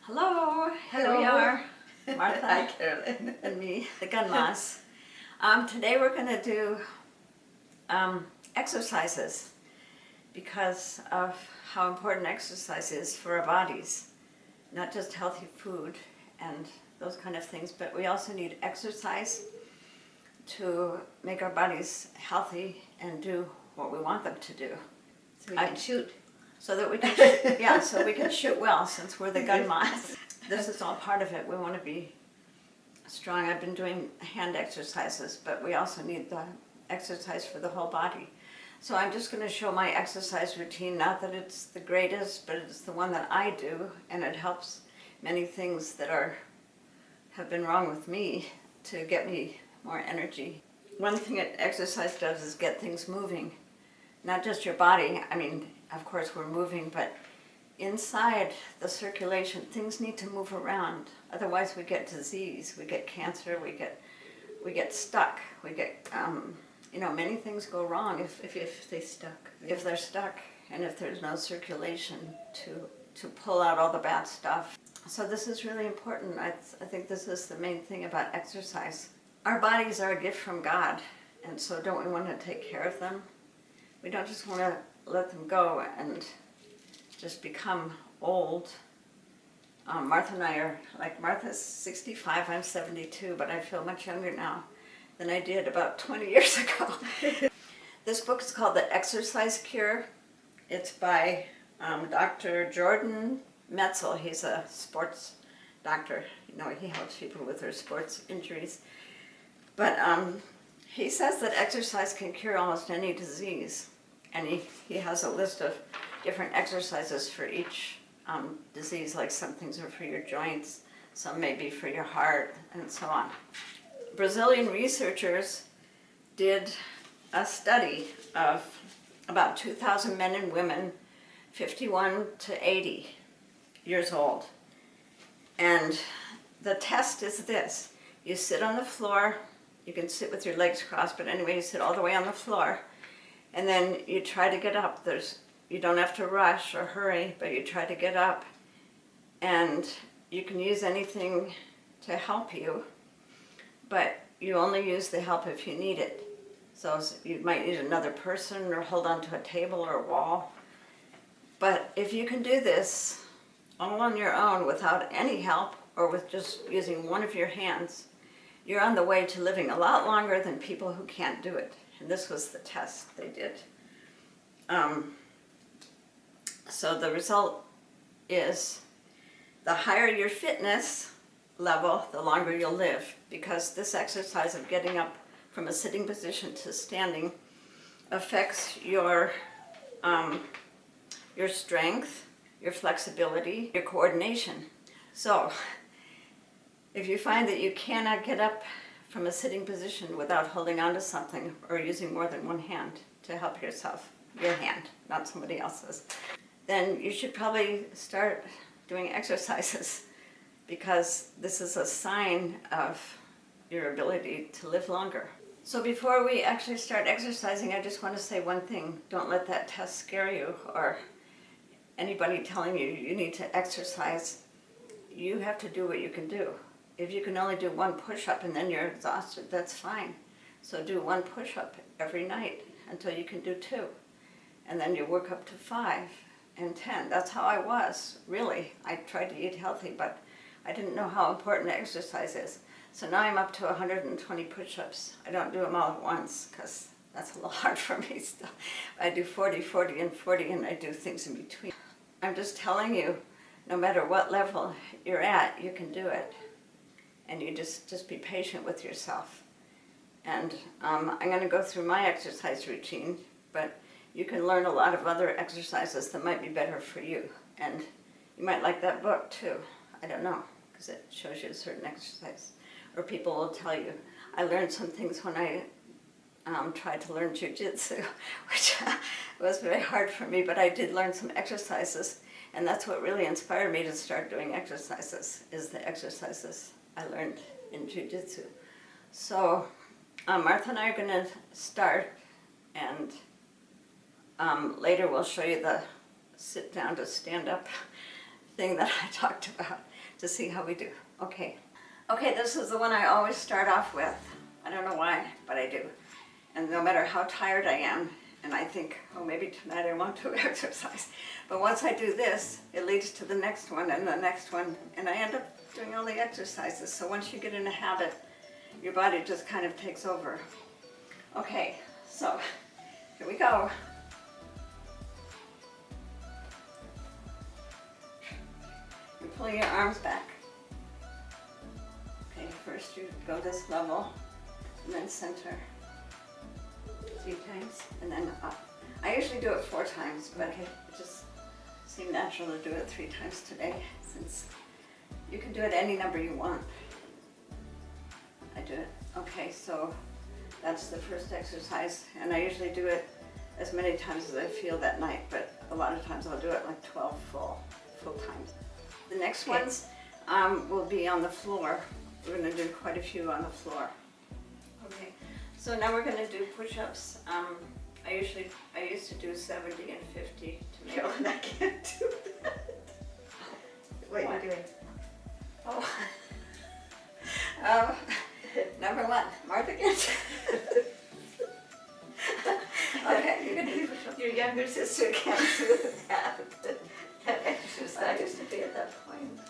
Hello, here Hello. we are, Martha Hi, Carolyn. and me, the Gunmas. Today we're going to do exercises because of how important exercise is for our bodies. Not just healthy food and those kind of things, but we also need exercise to make our bodies healthy and do what we want them to do. So we can shoot. So that we can, so we can shoot well since we're the Gunmas. This is all part of it. We want to be strong. I've been doing hand exercises, but we also need the exercise for the whole body. So I'm just going to show my exercise routine. Not that it's the greatest, but it's the one that I do, and it helps many things that have been wrong with me to get me more energy. One thing that exercise does is get things moving. Not just your body. I mean, of course we're moving, but inside the circulation, things need to move around. Otherwise we get disease, we get cancer, we get stuck, we get, many things go wrong if they're stuck. If they're stuck and if there's no circulation to pull out all the bad stuff. So this is really important. I think this is the main thing about exercise. Our bodies are a gift from God, and so don't we want to take care of them? We don't just want to let them go and just become old. Martha and I are, like, Martha's 65, I'm 72, but I feel much younger now than I did about 20 years ago. This book is called The Exercise Cure. It's by Dr. Jordan Metzl. He's a sports doctor. He helps people with their sports injuries. But he says that exercise can cure almost any disease. And he has a list of different exercises for each disease, like some things are for your joints, some may be for your heart, and so on. Brazilian researchers did a study of about 2,000 men and women, 51 to 80 years old. And the test is this. You sit on the floor, you can sit with your legs crossed, but anyway, you sit all the way on the floor, and then you try to get up. You don't have to rush or hurry, but you try to get up, and you can use anything to help you, but you only use the help if you need it. So you might need another person or hold onto a table or a wall. But if you can do this all on your own without any help or with just using one of your hands, you're on the way to living a lot longer than people who can't do it. And this was the test they did. So the result is the higher your fitness level, the longer you'll live, because this exercise of getting up from a sitting position to standing affects your strength, your flexibility, your coordination. So if you find that you cannot get up from a sitting position without holding on to something or using more than one hand to help yourself, your hand, not somebody else's, then you should probably start doing exercises, because this is a sign of your ability to live longer. So before we actually start exercising, I just want to say one thing. Don't let that test scare you, or anybody telling you you need to exercise. You have to do what you can do. If you can only do one push-up and then you're exhausted, that's fine. So do one push-up every night until you can do 2. And then you work up to 5 and 10. That's how I was, really. I tried to eat healthy, but I didn't know how important exercise is. So now I'm up to 120 push-ups. I don't do them all at once, because that's a little hard for me still. I do 40, 40, and 40, and I do things in between. I'm just telling you, no matter what level you're at, you can do it. And you just be patient with yourself. And I'm going to go through my exercise routine, but you can learn a lot of other exercises that might be better for you. And you might like that book too. I don't know, because it shows you a certain exercise. Or people will tell you. I learned some things when I tried to learn jiu-jitsu, which was very hard for me, but I did learn some exercises. And that's what really inspired me to start doing exercises, is the exercises I learned in jiu-jitsu. So Martha and I are going to start, and later we'll show you the sit down to stand up thing that I talked about. to see how we do. Okay. Okay, this is the one I always start off with. I don't know why, but I do. And no matter how tired I am, and I think, oh, maybe tonight I want to exercise. But once I do this, it leads to the next one and the next one, and I end up doing all the exercises. So once you get in a habit, your body just kind of takes over. Okay, so here we go. You're pulling your arms back. Okay, first you go this level, and then center 3 times, and then up. I usually do it 4 times, but it just seemed natural to do it 3 times today, since you can do it any number you want. I do it. Okay, so that's the first exercise, and I usually do it as many times as I feel that night, but a lot of times I'll do it like 12 full times. The next ones will be on the floor. We're going to do quite a few on the floor. Okay, so now we're going to do push-ups. I used to do 70 and 50 to make Carolyn, I can't do that. What are you doing? Oh. Number 1, Martha Gant. Okay, you're going to do push-ups. Your younger sister can't do that exercise. I used to be at that point.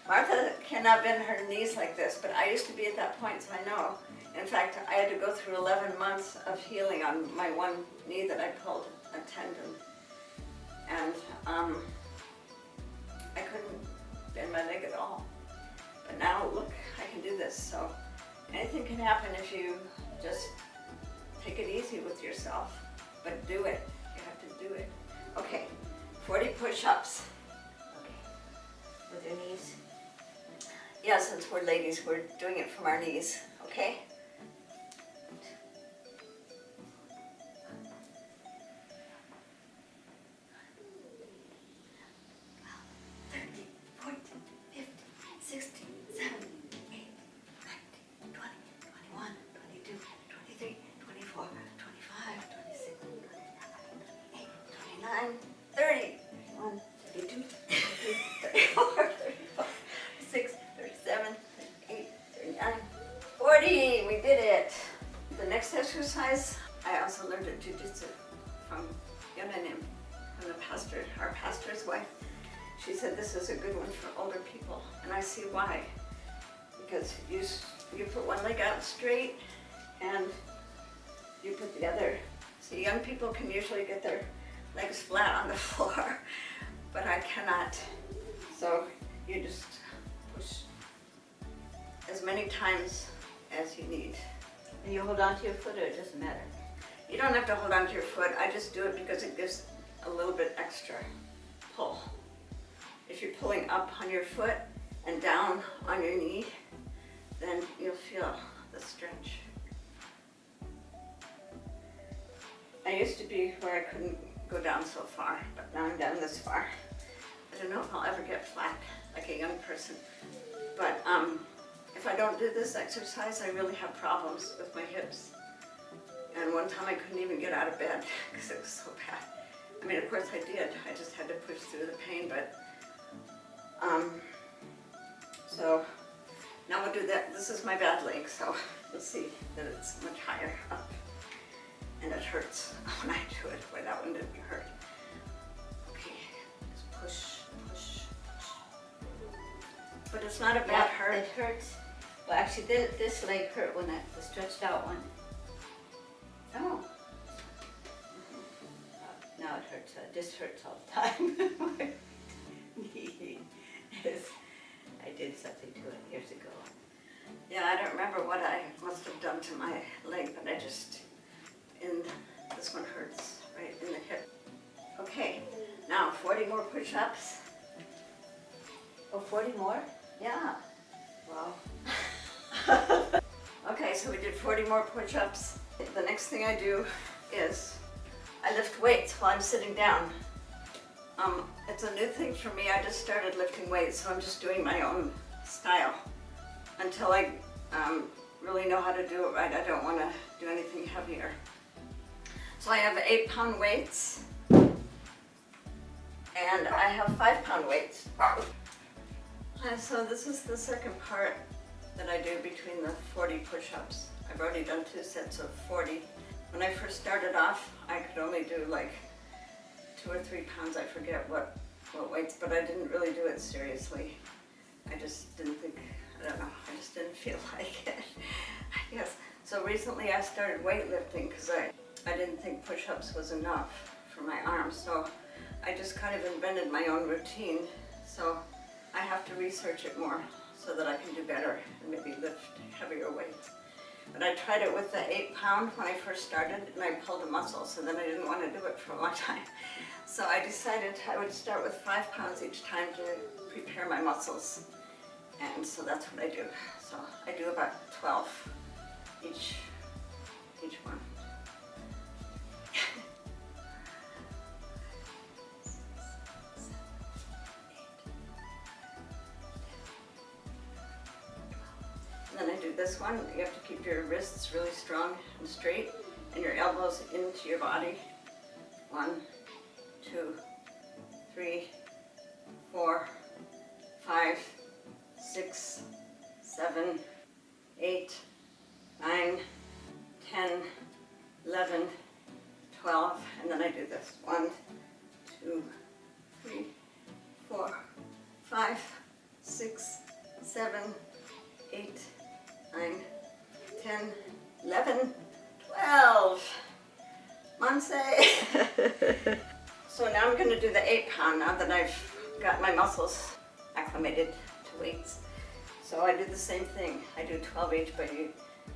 Martha cannot bend her knees like this, but I used to be at that point, so I know. In fact, I had to go through 11 months of healing on my one knee that I pulled a tendon. And I couldn't bend my leg at all. But now, look, I can do this. So anything can happen if you just take it easy with yourself. But do it. You have to do it. Okay, 40 push-ups. Okay. With your knees? Yeah, since we're ladies, we're doing it from our knees, okay? We did it. The next exercise, I also learned at jiu-jitsu from Carolynn, from the pastor, our pastor's wife. She said this is a good one for older people, and I see why. Because you put one leg out straight, and you put the other. So young people can usually get their legs flat on the floor, but I cannot. So you just push as many times as you need. And you hold on to your foot, or it doesn't matter? You don't have to hold on to your foot. I just do it because it gives a little bit extra pull. If you're pulling up on your foot and down on your knee, then you'll feel the stretch. I used to be where I couldn't go down so far, but now I'm down this far. I don't know if I'll ever get flat like a young person, but if I don't do this exercise, I really have problems with my hips. And one time I couldn't even get out of bed because it was so bad. I mean, of course I did. I just had to push through the pain, but so now we'll do that. This is my bad leg, so you'll see that it's much higher up. And it hurts when I do it. Boy, that one didn't hurt. Okay, just push, push, push. But it's not a bad hurt. It hurts. Well, actually, this leg hurt when the stretched out one. Oh. Now it hurts. This hurts all the time. My knee is. I did something to it years ago. Yeah, I don't remember what I must have done to my leg, but I just, this one hurts right in the hip. Okay, now 40 more push-ups. Oh, 40 more? Yeah. Wow. Okay, so we did 40 more push-ups. The next thing I do is I lift weights while I'm sitting down. It's a new thing for me. I just started lifting weights, so I'm just doing my own style. Until I really know how to do it right, I don't want to do anything heavier. So I have 8-pound weights, and I have 5-pound weights. So this is the second part that I do between the 40 push-ups. I've already done 2 sets of 40. When I first started off, I could only do like 2 or 3 pounds, I forget what weights, but I didn't really do it seriously. I just didn't think, I don't know, I just didn't feel like it, I guess. So recently I started weightlifting because I didn't think push-ups was enough for my arms, so I just kind of invented my own routine. So I have to research it more so that I can do better and maybe lift heavier weights. But I tried it with the 8-pound when I first started, and I pulled a muscle, so then I didn't want to do it for a long time. So I decided I would start with 5 pounds each time to prepare my muscles. And so that's what I do. So I do about 12 each one. And then I do this one. You have to keep your wrists really strong and straight and your elbows into your body. 1, 2, 3, 4, 5, 6, 7, 8, 9, 10, 11, 12, and then I do this. 1, 2, 3, 4, 5, 6, 7, 8, 9, 10, 11, 12. Monse. So now I'm going to do the 8-pound now that I've got my muscles acclimated to weights. So I do the same thing. I do 12 each, but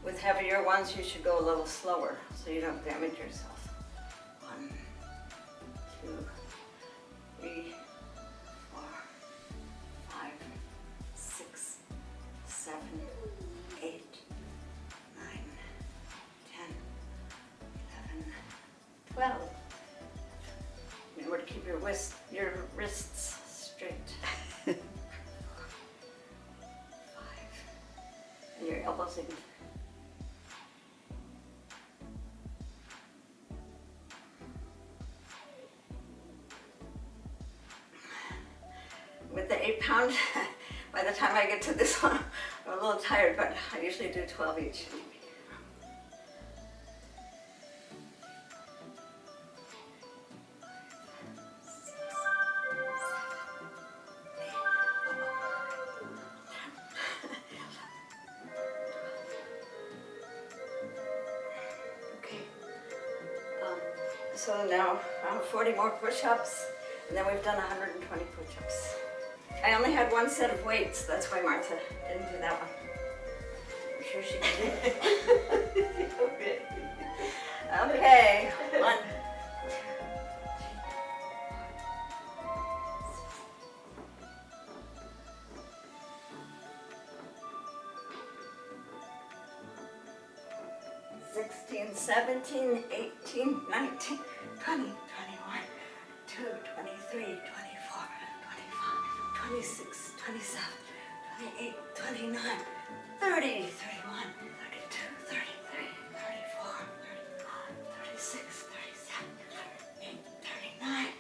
with heavier ones you should go a little slower so you don't damage yourself. 1, 2, 3, 4, 5, 6, 7, 8, 9, 10, 11, 12. Remember to keep your wrists straight. 5. And your elbows in. With the 8-pound, by the time I get to this one, I'm a little tired, but I usually do 12 each. So now 40 more push-ups, and then we've done 120 push-ups. I only had 1 set of weights, that's why Martha didn't do that one. I'm sure she can do it. Okay, 1. 16, 17, 18, 19, 20, 21, 2, 23, 24, 25, 26, 27, 28, 29, 30, 31, 32, 33, 34, 35, 36, 37, 38, 39,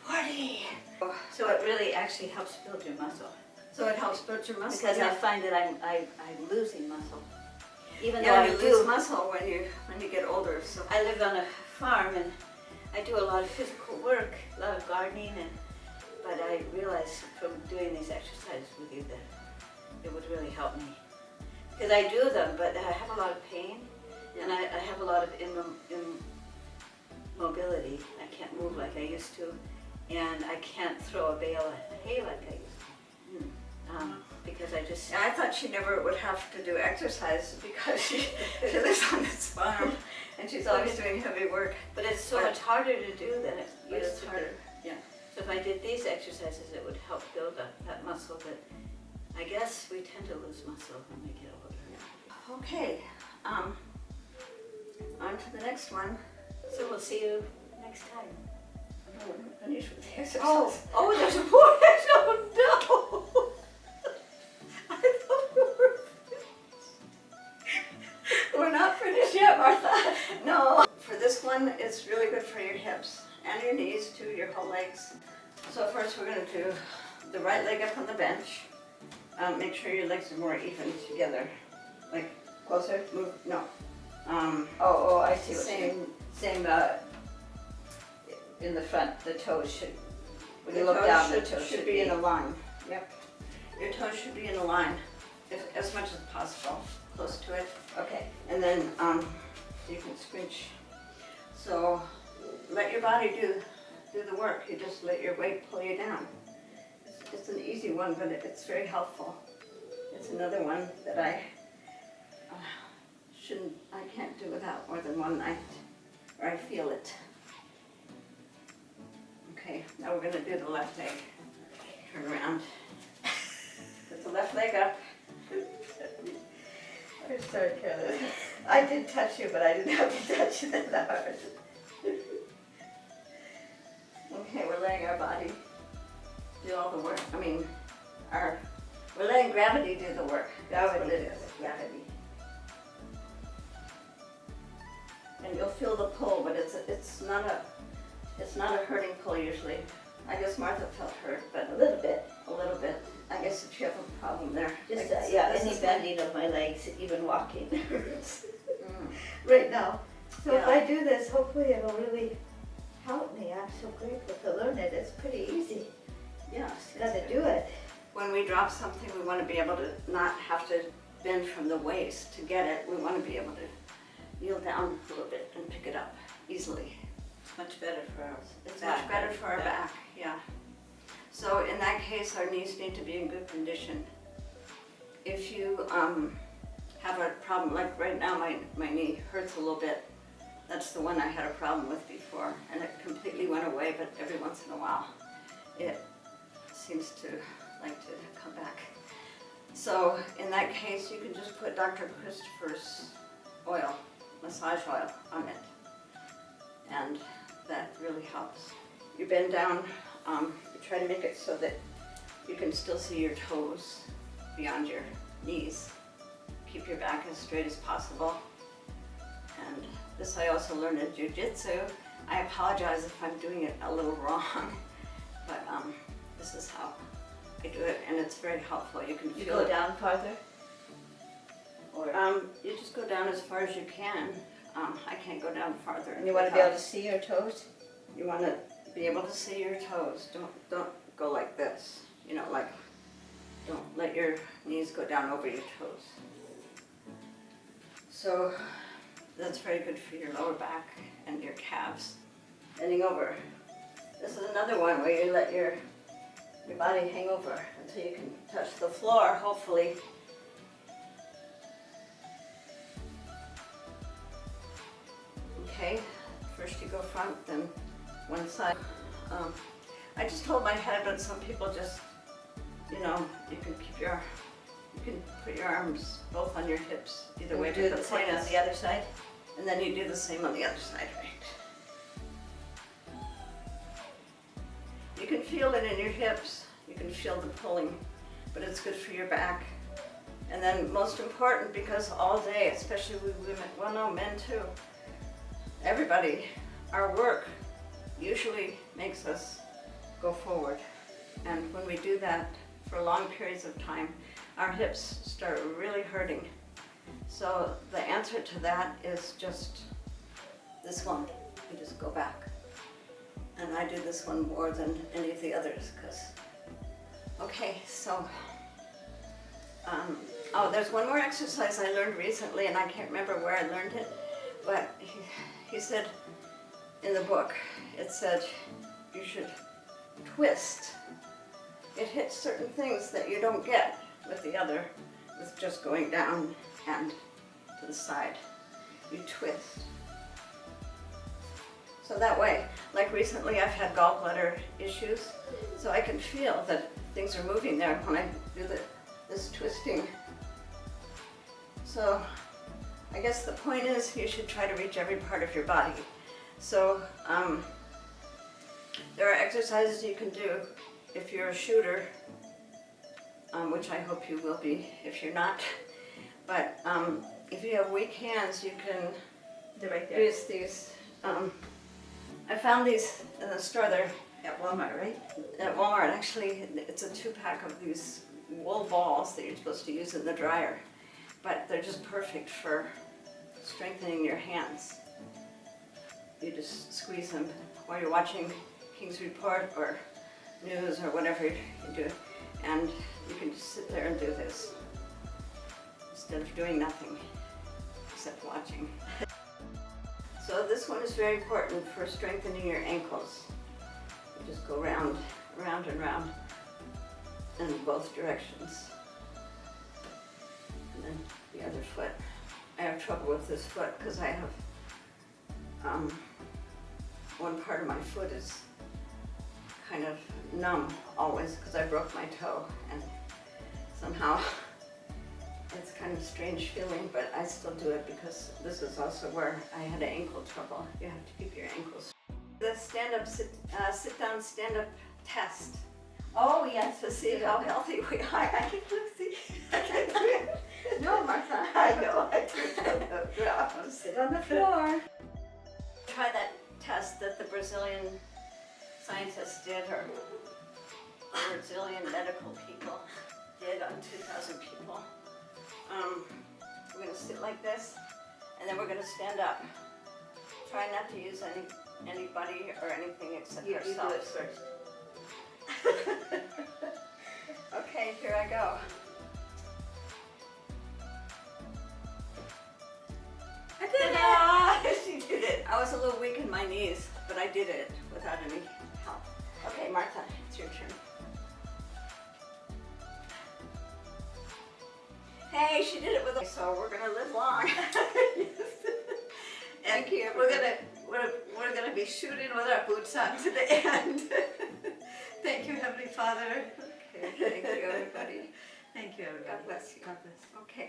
40. So it really actually helps build your muscle. So it helps build your muscle? Because I find that I'm losing muscle. Even though Yeah, I you do lose muscle when you get older. So I live on a farm and I do a lot of physical work, a lot of gardening, but I realized from doing these exercises with you that it would really help me. Because I do them, but I have a lot of pain, and I have a lot of immobility. I can't move like I used to, and I can't throw a bale of hay like I used to. Because I just... I thought she never would have to do exercise because she lives on this farm and she's always doing heavy work. But it's so much harder to do than it But used it's to do. harder, yeah. So if I did these exercises, it would help build up that muscle that I guess we tend to lose muscle when we get older. Okay, on to the next one. So we'll see you next time. Oh, we're finished with the exercise. Oh, there's a more. Oh no! I thought we were finished. We're not finished yet, Martha. No. For this one, it's really good for your hips and your knees too, your whole legs. So first we're going to do the right leg up on the bench. make sure your legs are more even together. Like, Closer? move, no. Oh, I see what you mean. Same, In the front, the toes should, when the you look toes down, the toes should be in a line. Yep. Your toes should be in a line as much as possible, close to it. Okay. And then you can scrunch. So let your body do the work. You just let your weight pull you down. It's an easy one, but it's very helpful. It's another one that I can't do without more than one night, or I feel it. Okay, now we're gonna do the left leg. Turn around. Put the left leg up. I'm sorry, Carolyn. I did touch you, but I didn't have to touch you that hard. Okay, we're letting our body do all the work. I mean, we're letting gravity do the work. That's what it is, gravity. And you'll feel the pull, but it's not a hurting pull usually. I guess Martha felt hurt, but A little bit. a little bit. I guess if you have a problem there. Just, Like, yeah, this any is bending of my legs, even walking hurts Mm. right now. So if Yeah. I do this, hopefully it'll really help me. I'm so grateful to learn it. It's pretty easy. Yes. Gotta do it. When we drop something, we want to be able to not have to bend from the waist to get it. We want to be able to kneel down a little bit and pick it up easily. It's much better for us. It's much better for our back, yeah. So in that case, our knees need to be in good condition. If you have a problem, like right now my knee hurts a little bit. That's the one I had a problem with before, and it completely went away, but every once in a while it seems to like to come back. So in that case, you can just put Dr. Christopher's oil, massage oil, on it, and that really helps. You bend down, you try to make it so that you can still see your toes beyond your knees. Keep your back as straight as possible. And this I also learned in jiu-jitsu. I apologize if I'm doing it a little wrong, but this is how I do it, and it's very helpful. You can You feel go it. down farther? Or You just go down as far as you can. I can't go down farther. and you want to be able to see your toes? You want to be able to see your toes. Don't go like this. You know, like, don't let your knees go down over your toes. So that's very good for your lower back and your calves. Bending over. This is another one where you let your body hang over until you can touch the floor, hopefully. Okay, first you go front, then one side. I just hold my head, but some people just, you know, you can put your arms both on your hips, either way. Do the same on the other side? And then you do the same on the other side, right? You can feel it in your hips, you can feel the pulling, but it's good for your back. And then most important, because all day, especially with women, well no, men too, everybody, our work usually makes us go forward. And when we do that for long periods of time, our hips start really hurting. So the answer to that is just this one. You just go back. And I do this one more than any of the others, because, okay, so, oh, there's one more exercise I learned recently, and I can't remember where I learned it, but he said in the book, it said you should twist. It hits certain things that you don't get with the other, with just going down and to the side. You twist. So that way, like recently I've had gallbladder issues, so I can feel that things are moving there when I do this twisting. So I guess the point is you should try to reach every part of your body. So there are exercises you can do if you're a shooter, which I hope you will be if you're not. But if you have weak hands, you can They're right there. use these. I found these in the store. They're At Walmart, right? at Walmart. Actually, it's a 2-pack of these wool balls that you're supposed to use in the dryer, but they're just perfect for strengthening your hands. You just squeeze them while you're watching King's Report or news or whatever you do, and you can just sit there and do this instead of doing nothing except watching. So this one is very important for strengthening your ankles. You just go round, round and round in both directions. And then the other foot. I have trouble with this foot because I have one part of my foot is kind of numb always because I broke my toe, and somehow it's kind of a strange feeling, but I still do it because this is also where I had ankle trouble. You have to keep your ankles. The stand-up, sit-down, stand-up test. Oh yes, To see how healthy we are. I can see. No, Martha. I know. I do on the ground. Sit on the floor. Try that test that the Brazilian scientists did, or Brazilian medical people did on 2,000 people. We're going to sit like this, and then we're going to stand up. Try not to use anybody or anything except You do it ourselves. first. Okay, here I go. I did it! She did it. I was a little weak in my knees, but I did it without any help. Okay, Martha, it's your turn. Hey, she did it with us, so we're gonna live long. Thank you. We're gonna be shooting with our boots on to the end. Thank you, Heavenly Father. Okay, thank you, everybody. Thank you, everybody. God bless you. God bless. Okay.